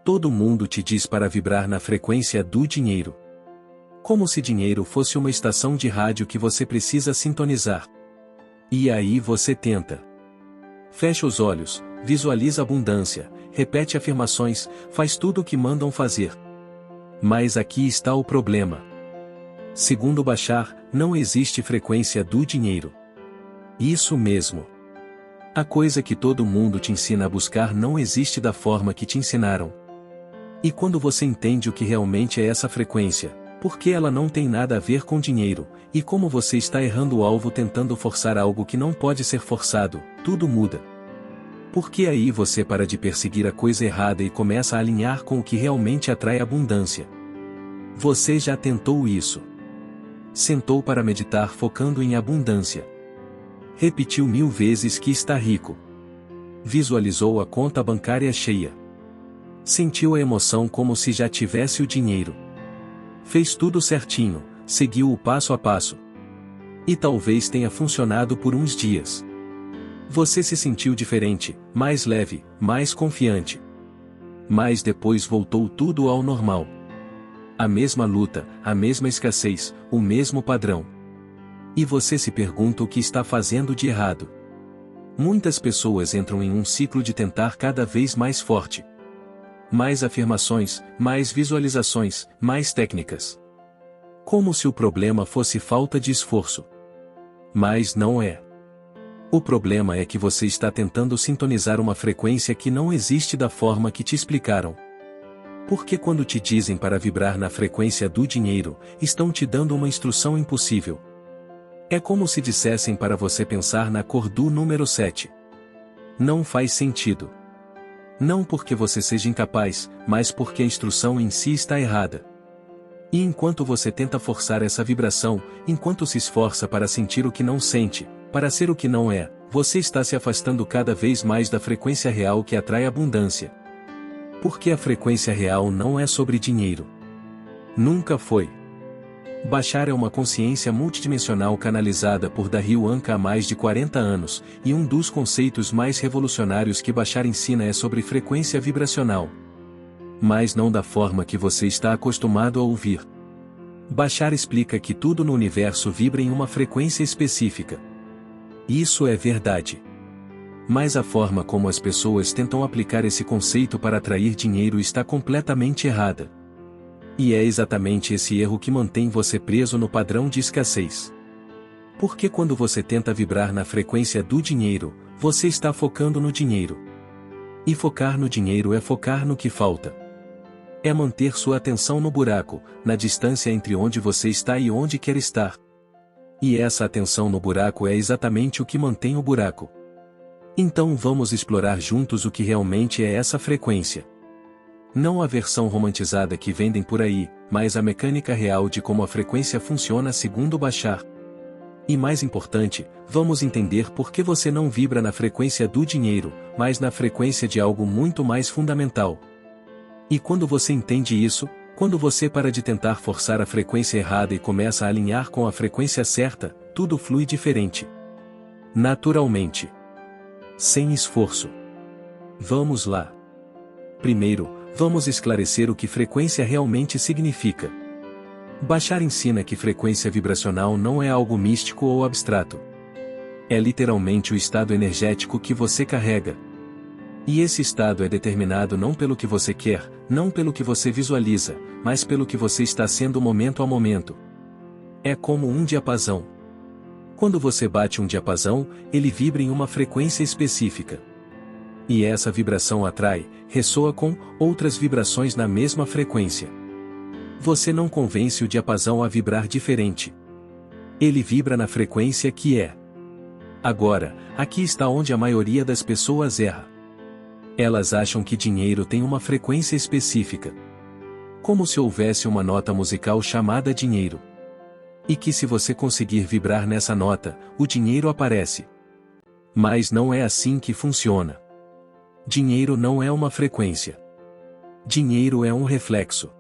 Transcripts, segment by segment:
Todo mundo te diz para vibrar na frequência do dinheiro. Como se dinheiro fosse uma estação de rádio que você precisa sintonizar. E aí você tenta. Fecha os olhos, visualiza abundância, repete afirmações, faz tudo o que mandam fazer. Mas aqui está o problema. Segundo Bashar, não existe frequência do dinheiro. Isso mesmo. A coisa que todo mundo te ensina a buscar não existe da forma que te ensinaram. E quando você entende o que realmente é essa frequência, porque ela não tem nada a ver com dinheiro, e como você está errando o alvo tentando forçar algo que não pode ser forçado, tudo muda. Porque aí você para de perseguir a coisa errada e começa a alinhar com o que realmente atrai abundância. Você já tentou isso? Sentou para meditar focando em abundância. Repetiu 1000 vezes que está rico. Visualizou a conta bancária cheia. Sentiu a emoção como se já tivesse o dinheiro. Fez tudo certinho, seguiu o passo a passo. E talvez tenha funcionado por uns dias. Você se sentiu diferente, mais leve, mais confiante. Mas depois voltou tudo ao normal. A mesma luta, a mesma escassez, o mesmo padrão. E você se pergunta o que está fazendo de errado. Muitas pessoas entram em um ciclo de tentar cada vez mais forte. Mais afirmações, mais visualizações, mais técnicas. Como se o problema fosse falta de esforço. Mas não é. O problema é que você está tentando sintonizar uma frequência que não existe da forma que te explicaram. Porque quando te dizem para vibrar na frequência do dinheiro, estão te dando uma instrução impossível. É como se dissessem para você pensar na cor do número 7. Não faz sentido. Não porque você seja incapaz, mas porque a instrução em si está errada. E enquanto você tenta forçar essa vibração, enquanto se esforça para sentir o que não sente, para ser o que não é, você está se afastando cada vez mais da frequência real que atrai abundância. Porque a frequência real não é sobre dinheiro. Nunca foi. Bashar é uma consciência multidimensional canalizada por Daryl Anka há mais de 40 anos, e um dos conceitos mais revolucionários que Bashar ensina é sobre frequência vibracional. Mas não da forma que você está acostumado a ouvir. Bashar explica que tudo no universo vibra em uma frequência específica. Isso é verdade. Mas a forma como as pessoas tentam aplicar esse conceito para atrair dinheiro está completamente errada. E é exatamente esse erro que mantém você preso no padrão de escassez. Porque quando você tenta vibrar na frequência do dinheiro, você está focando no dinheiro. E focar no dinheiro é focar no que falta. É manter sua atenção no buraco, na distância entre onde você está e onde quer estar. E essa atenção no buraco é exatamente o que mantém o buraco. Então vamos explorar juntos o que realmente é essa frequência. Não a versão romantizada que vendem por aí, mas a mecânica real de como a frequência funciona segundo Bashar. E mais importante, vamos entender por que você não vibra na frequência do dinheiro, mas na frequência de algo muito mais fundamental. E quando você entende isso, quando você para de tentar forçar a frequência errada e começa a alinhar com a frequência certa, tudo flui diferente. Naturalmente. Sem esforço. Vamos lá. Primeiro, vamos esclarecer o que frequência realmente significa. Bashar ensina que frequência vibracional não é algo místico ou abstrato. É literalmente o estado energético que você carrega. E esse estado é determinado não pelo que você quer, não pelo que você visualiza, mas pelo que você está sendo momento a momento. É como um diapasão. Quando você bate um diapasão, ele vibra em uma frequência específica. E essa vibração atrai, ressoa com outras vibrações na mesma frequência. Você não convence o diapasão a vibrar diferente. Ele vibra na frequência que é. Agora, aqui está onde a maioria das pessoas erra. Elas acham que dinheiro tem uma frequência específica. Como se houvesse uma nota musical chamada dinheiro. E que se você conseguir vibrar nessa nota, o dinheiro aparece. Mas não é assim que funciona. Dinheiro não é uma frequência. Dinheiro é um reflexo.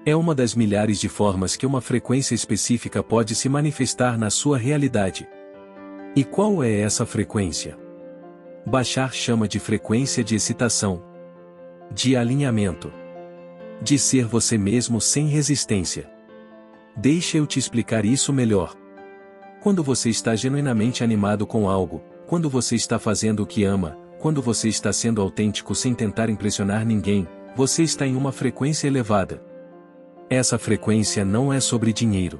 É uma das milhares de formas que uma frequência específica pode se manifestar na sua realidade. E qual é essa frequência? Bashar chama de frequência de excitação. de alinhamento, de ser você mesmo sem resistência. Deixa eu te explicar isso melhor. Quando você está genuinamente animado com algo, quando você está fazendo o que ama, quando você está sendo autêntico sem tentar impressionar ninguém, você está em uma frequência elevada. Essa frequência não é sobre dinheiro,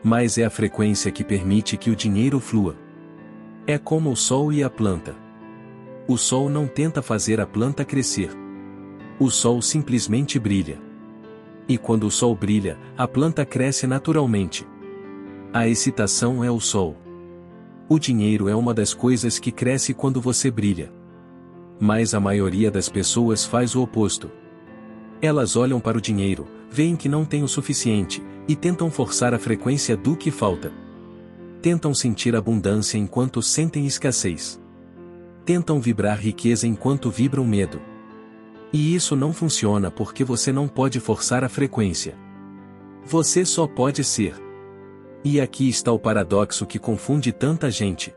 mas é a frequência que permite que o dinheiro flua. É como o sol e a planta. O sol não tenta fazer a planta crescer. O sol simplesmente brilha. E quando o sol brilha, a planta cresce naturalmente. A excitação é o sol. O dinheiro é uma das coisas que cresce quando você brilha. Mas a maioria das pessoas faz o oposto. Elas olham para o dinheiro, veem que não tem o suficiente, e tentam forçar a frequência do que falta. Tentam sentir abundância enquanto sentem escassez. Tentam vibrar riqueza enquanto vibram medo. E isso não funciona porque você não pode forçar a frequência. Você só pode ser. E aqui está o paradoxo que confunde tanta gente.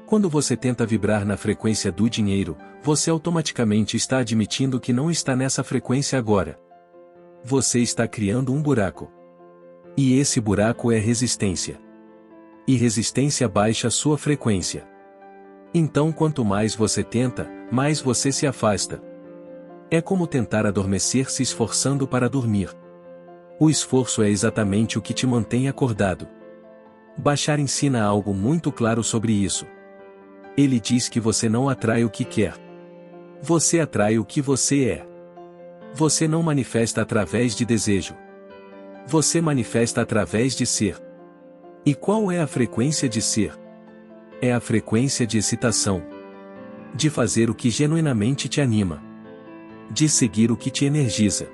Quando você tenta vibrar na frequência do dinheiro, você automaticamente está admitindo que não está nessa frequência agora. Você está criando um buraco. E esse buraco é resistência. E resistência baixa sua frequência. Então quanto mais você tenta, mais você se afasta. É como tentar adormecer se esforçando para dormir. O esforço é exatamente o que te mantém acordado. Bashar ensina algo muito claro sobre isso. Ele diz que você não atrai o que quer. Você atrai o que você é. Você não manifesta através de desejo. Você manifesta através de ser. E qual é a frequência de ser? É a frequência de excitação. De fazer o que genuinamente te anima. De seguir o que te energiza.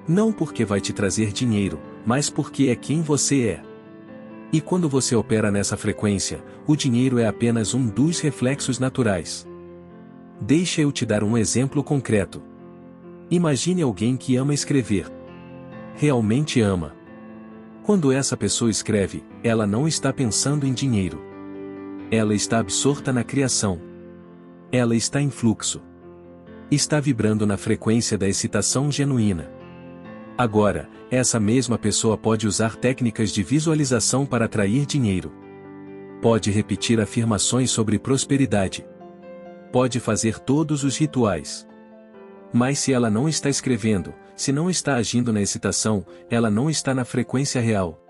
Não porque vai te trazer dinheiro, mas porque é quem você é. E quando você opera nessa frequência, o dinheiro é apenas um dos reflexos naturais. Deixa eu te dar um exemplo concreto. Imagine alguém que ama escrever. Realmente ama. Quando essa pessoa escreve, ela não está pensando em dinheiro. Ela está absorta na criação. Ela está em fluxo. Está vibrando na frequência da excitação genuína. Agora, essa mesma pessoa pode usar técnicas de visualização para atrair dinheiro. Pode repetir afirmações sobre prosperidade. Pode fazer todos os rituais. Mas se ela não está escrevendo, se não está agindo na excitação, ela não está na frequência real.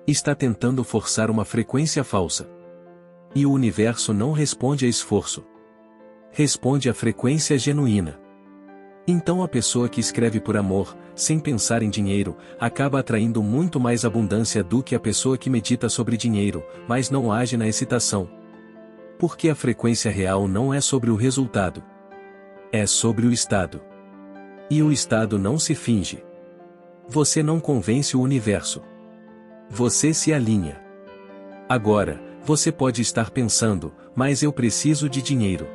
Está tentando forçar uma frequência falsa. E o universo não responde a esforço. Responde à frequência genuína. Então a pessoa que escreve por amor, sem pensar em dinheiro, acaba atraindo muito mais abundância do que a pessoa que medita sobre dinheiro, mas não age na excitação. Porque a frequência real não é sobre o resultado. É sobre o estado. E o estado não se finge. Você não convence o universo. Você se alinha. Agora, você pode estar pensando, mas eu preciso de dinheiro.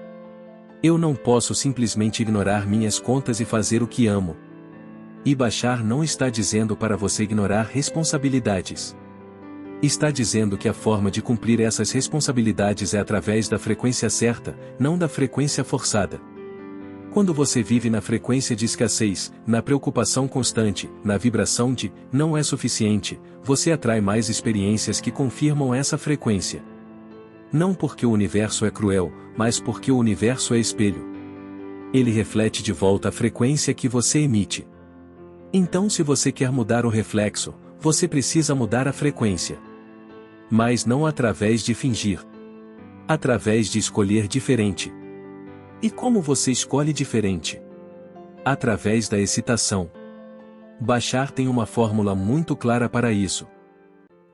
Eu não posso simplesmente ignorar minhas contas e fazer o que amo. E Bashar não está dizendo para você ignorar responsabilidades. Está dizendo que a forma de cumprir essas responsabilidades é através da frequência certa, não da frequência forçada. Quando você vive na frequência de escassez, na preocupação constante, na vibração de não é suficiente, você atrai mais experiências que confirmam essa frequência. Não porque o universo é cruel, mas porque o universo é espelho. Ele reflete de volta a frequência que você emite. Então, se você quer mudar o reflexo, você precisa mudar a frequência. Mas não através de fingir. Através de escolher diferente. E como você escolhe diferente? Através da excitação. Bashar tem uma fórmula muito clara para isso.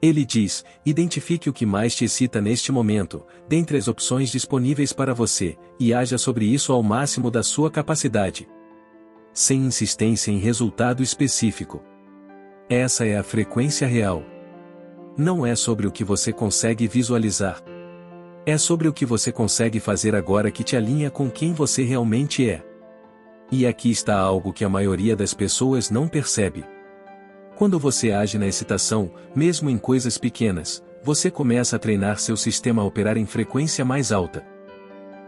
Ele diz: identifique o que mais te excita neste momento, dentre as opções disponíveis para você, e haja sobre isso ao máximo da sua capacidade. Sem insistência em resultado específico. Essa é a frequência real. Não é sobre o que você consegue visualizar. É sobre o que você consegue fazer agora que te alinha com quem você realmente é. E aqui está algo que a maioria das pessoas não percebe. Quando você age na excitação, mesmo em coisas pequenas, você começa a treinar seu sistema a operar em frequência mais alta.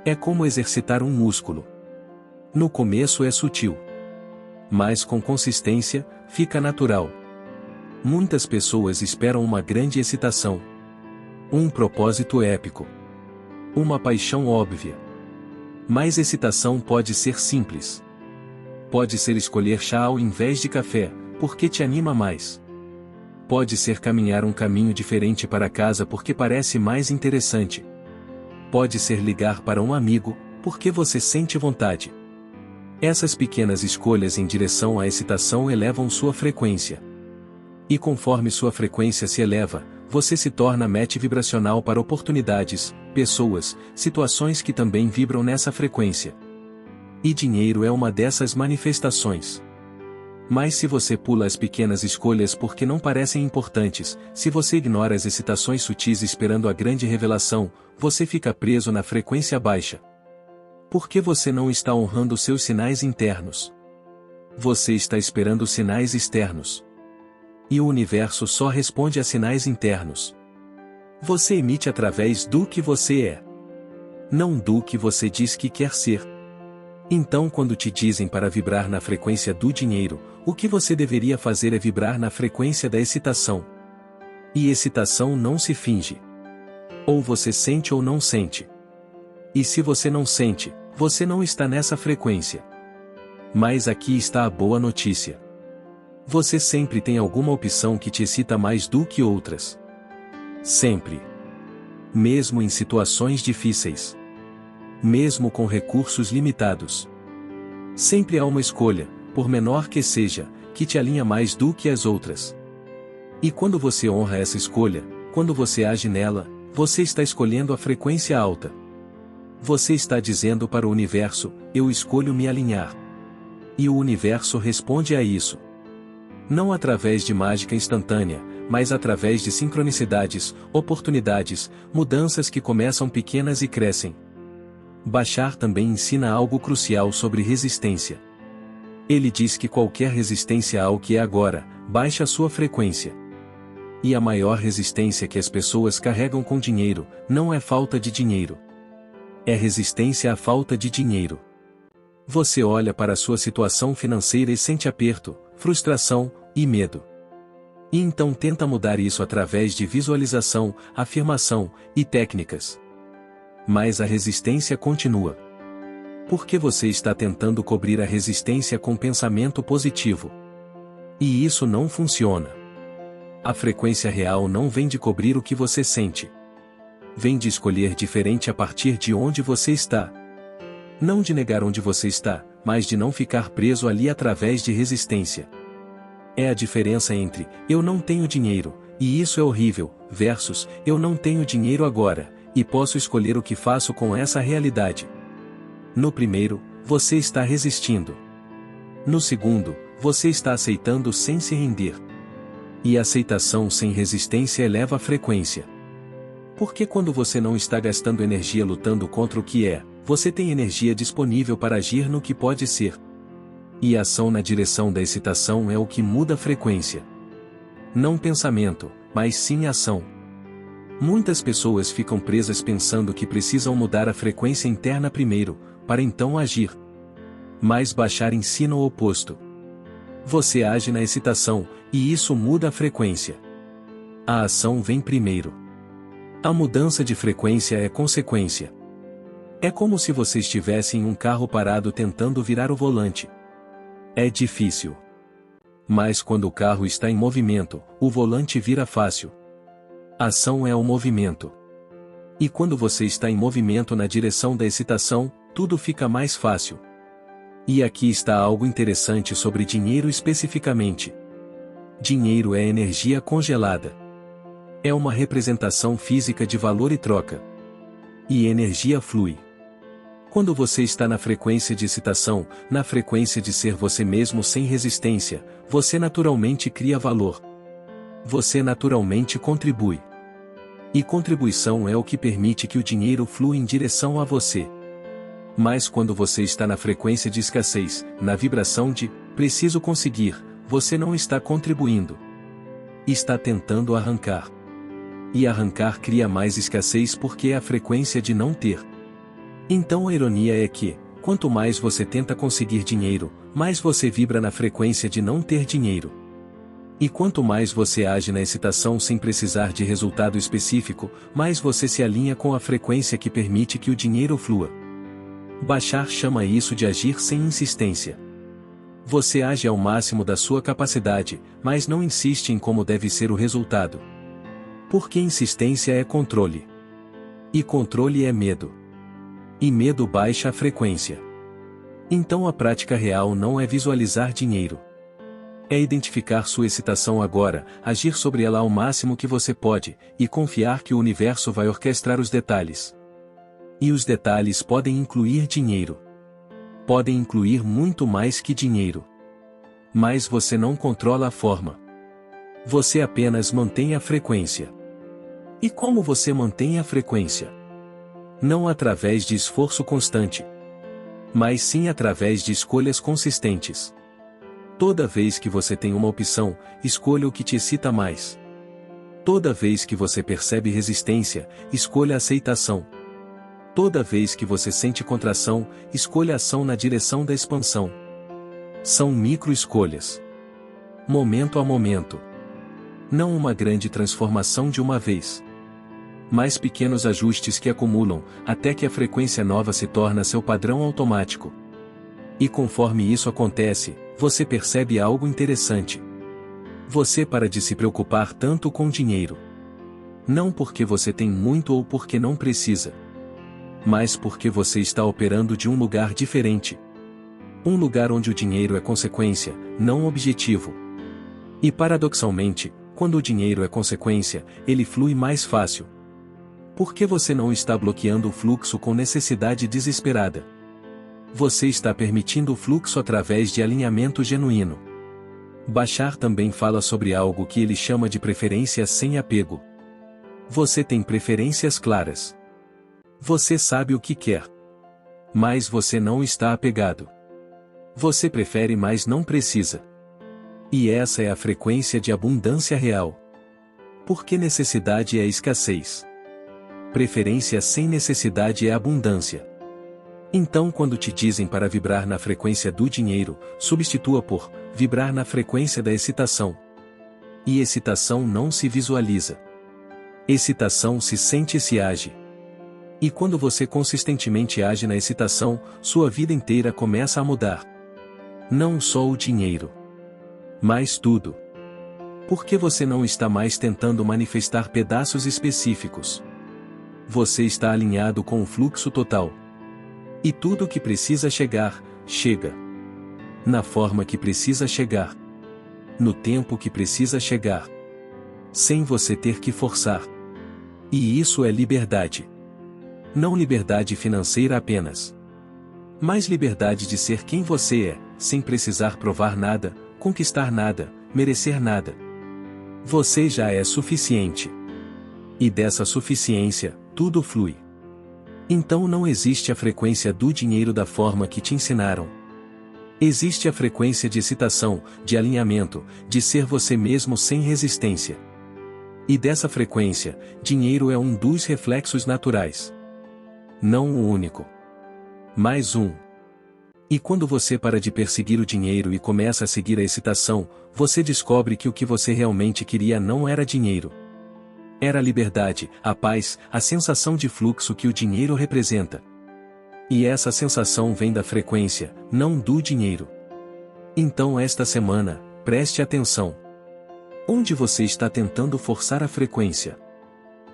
É como exercitar um músculo. No começo é sutil, mas com consistência, fica natural. Muitas pessoas esperam uma grande excitação, um propósito épico, uma paixão óbvia. Mas excitação pode ser simples. Pode ser escolher chá ao invés de café, porque te anima mais. Pode ser caminhar um caminho diferente para casa porque parece mais interessante. Pode ser ligar para um amigo, porque você sente vontade. Essas pequenas escolhas em direção à excitação elevam sua frequência. E conforme sua frequência se eleva, você se torna match vibracional para oportunidades, pessoas, situações que também vibram nessa frequência. E dinheiro é uma dessas manifestações. Mas se você pula as pequenas escolhas porque não parecem importantes, se você ignora as excitações sutis esperando a grande revelação, você fica preso na frequência baixa. Porque você não está honrando seus sinais internos. Você está esperando sinais externos. E o universo só responde a sinais internos. Você emite através do que você é, não do que você diz que quer ser. Então, quando te dizem para vibrar na frequência do dinheiro, o que você deveria fazer é vibrar na frequência da excitação. E excitação não se finge. Ou você sente ou não sente. E se você não sente, você não está nessa frequência. Mas aqui está a boa notícia. Você sempre tem alguma opção que te excita mais do que outras. Sempre. Mesmo em situações difíceis. Mesmo com recursos limitados. Sempre há uma escolha, por menor que seja, que te alinha mais do que as outras. E quando você honra essa escolha, quando você age nela, você está escolhendo a frequência alta. Você está dizendo para o universo, eu escolho me alinhar. E o universo responde a isso. Não através de mágica instantânea, mas através de sincronicidades, oportunidades, mudanças que começam pequenas e crescem. Bashar também ensina algo crucial sobre resistência. Ele diz que qualquer resistência ao que é agora, baixa sua frequência. E a maior resistência que as pessoas carregam com dinheiro, não é falta de dinheiro. É resistência à falta de dinheiro. Você olha para a sua situação financeira e sente aperto, frustração e medo. E então tenta mudar isso através de visualização, afirmação e técnicas. Mas a resistência continua. Porque você está tentando cobrir a resistência com pensamento positivo. E isso não funciona. A frequência real não vem de cobrir o que você sente. Vem de escolher diferente a partir de onde você está. Não de negar onde você está, mas de não ficar preso ali através de resistência. É a diferença entre, eu não tenho dinheiro, e isso é horrível, versus, eu não tenho dinheiro agora, e posso escolher o que faço com essa realidade. No primeiro, você está resistindo. No segundo, você está aceitando sem se render. E a aceitação sem resistência eleva a frequência. Porque quando você não está gastando energia lutando contra o que é, você tem energia disponível para agir no que pode ser. E a ação na direção da excitação é o que muda a frequência. Não pensamento, mas sim ação. Muitas pessoas ficam presas pensando que precisam mudar a frequência interna primeiro, para então agir. Mas Bashar ensina o oposto. Você age na excitação, e isso muda a frequência. A ação vem primeiro. A mudança de frequência é consequência. É como se você estivesse em um carro parado tentando virar o volante. É difícil. Mas quando o carro está em movimento, o volante vira fácil. Ação é o movimento. E quando você está em movimento na direção da excitação, tudo fica mais fácil. E aqui está algo interessante sobre dinheiro especificamente. Dinheiro é energia congelada. É uma representação física de valor e troca. E energia flui. Quando você está na frequência de excitação, na frequência de ser você mesmo sem resistência, você naturalmente cria valor. Você naturalmente contribui. E contribuição é o que permite que o dinheiro flua em direção a você. Mas quando você está na frequência de escassez, na vibração de preciso conseguir, você não está contribuindo. Está tentando arrancar. E arrancar cria mais escassez porque é a frequência de não ter. Então a ironia é que, Quanto mais você tenta conseguir dinheiro, mais você vibra na frequência de não ter dinheiro. E quanto mais você age na excitação sem precisar de resultado específico, mais você se alinha com a frequência que permite que o dinheiro flua. Bashar chama isso de agir sem insistência. Você age ao máximo da sua capacidade, mas não insiste em como deve ser o resultado. Porque insistência é controle. E controle é medo. E medo baixa a frequência. Então a prática real não é visualizar dinheiro. É identificar sua excitação agora, agir sobre ela ao máximo que você pode, e confiar que o universo vai orquestrar os detalhes. E os detalhes podem incluir dinheiro. Podem incluir muito mais que dinheiro. Mas você não controla a forma. Você apenas mantém a frequência. E como você mantém a frequência? Não através de esforço constante, mas sim através de escolhas consistentes. Toda vez que você tem uma opção, escolha o que te excita mais. Toda vez que você percebe resistência, escolha aceitação. Toda vez que você sente contração, escolha ação na direção da expansão. São micro-escolhas. Momento a momento. Não uma grande transformação de uma vez. Mas pequenos ajustes que acumulam, até que a frequência nova se torna seu padrão automático. E conforme isso acontece, você percebe algo interessante. Você para de se preocupar tanto com dinheiro. Não porque você tem muito ou porque não precisa. Mas porque você está operando de um lugar diferente. Um lugar onde o dinheiro é consequência, não objetivo. E paradoxalmente, quando o dinheiro é consequência, ele flui mais fácil. Porque você não está bloqueando o fluxo com necessidade desesperada. Você está permitindo o fluxo através de alinhamento genuíno. Bashar também fala sobre algo que ele chama de preferências sem apego. Você tem preferências claras. Você sabe o que quer. Mas você não está apegado. Você prefere, mas não precisa. E essa é a frequência de abundância real. Porque necessidade é escassez. Preferência sem necessidade é abundância. Então, quando te dizem para vibrar na frequência do dinheiro, substitua por vibrar na frequência da excitação. E excitação não se visualiza. Excitação se sente e se age. E quando você consistentemente age na excitação, sua vida inteira começa a mudar. Não só o dinheiro, mas tudo. Porque você não está mais tentando manifestar pedaços específicos. Você está alinhado com o fluxo total. E tudo o que precisa chegar, chega. Na forma que precisa chegar. No tempo que precisa chegar. Sem você ter que forçar. E isso é liberdade. Não liberdade financeira apenas. Mas liberdade de ser quem você é, sem precisar provar nada, conquistar nada, merecer nada. Você já é suficiente. E dessa suficiência, tudo flui. Então não existe a frequência do dinheiro da forma que te ensinaram. Existe a frequência de excitação, de alinhamento, de ser você mesmo sem resistência. E dessa frequência, dinheiro é um dos reflexos naturais. Não o único. Mais um. E quando você para de perseguir o dinheiro e começa a seguir a excitação, você descobre que o que você realmente queria não era dinheiro. Era a liberdade, a paz, a sensação de fluxo que o dinheiro representa. E essa sensação vem da frequência, não do dinheiro. Então esta semana, preste atenção. Onde você está tentando forçar a frequência?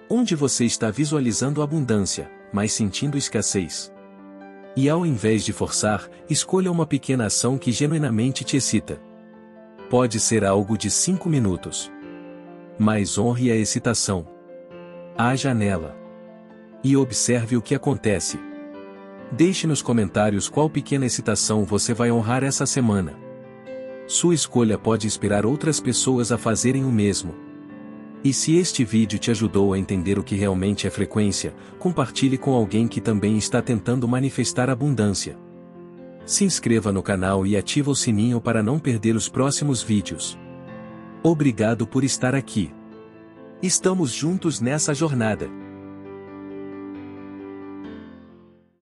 Onde você está visualizando abundância, mas sentindo escassez? E ao invés de forçar, escolha uma pequena ação que genuinamente te excita. Pode ser algo de 5 minutos. Mas honre a excitação. Haja nela. E observe o que acontece. Deixe nos comentários qual pequena excitação você vai honrar essa semana. Sua escolha pode inspirar outras pessoas a fazerem o mesmo. E se este vídeo te ajudou a entender o que realmente é frequência, compartilhe com alguém que também está tentando manifestar abundância. Se inscreva no canal e ative o sininho para não perder os próximos vídeos. Obrigado por estar aqui. Estamos juntos nessa jornada.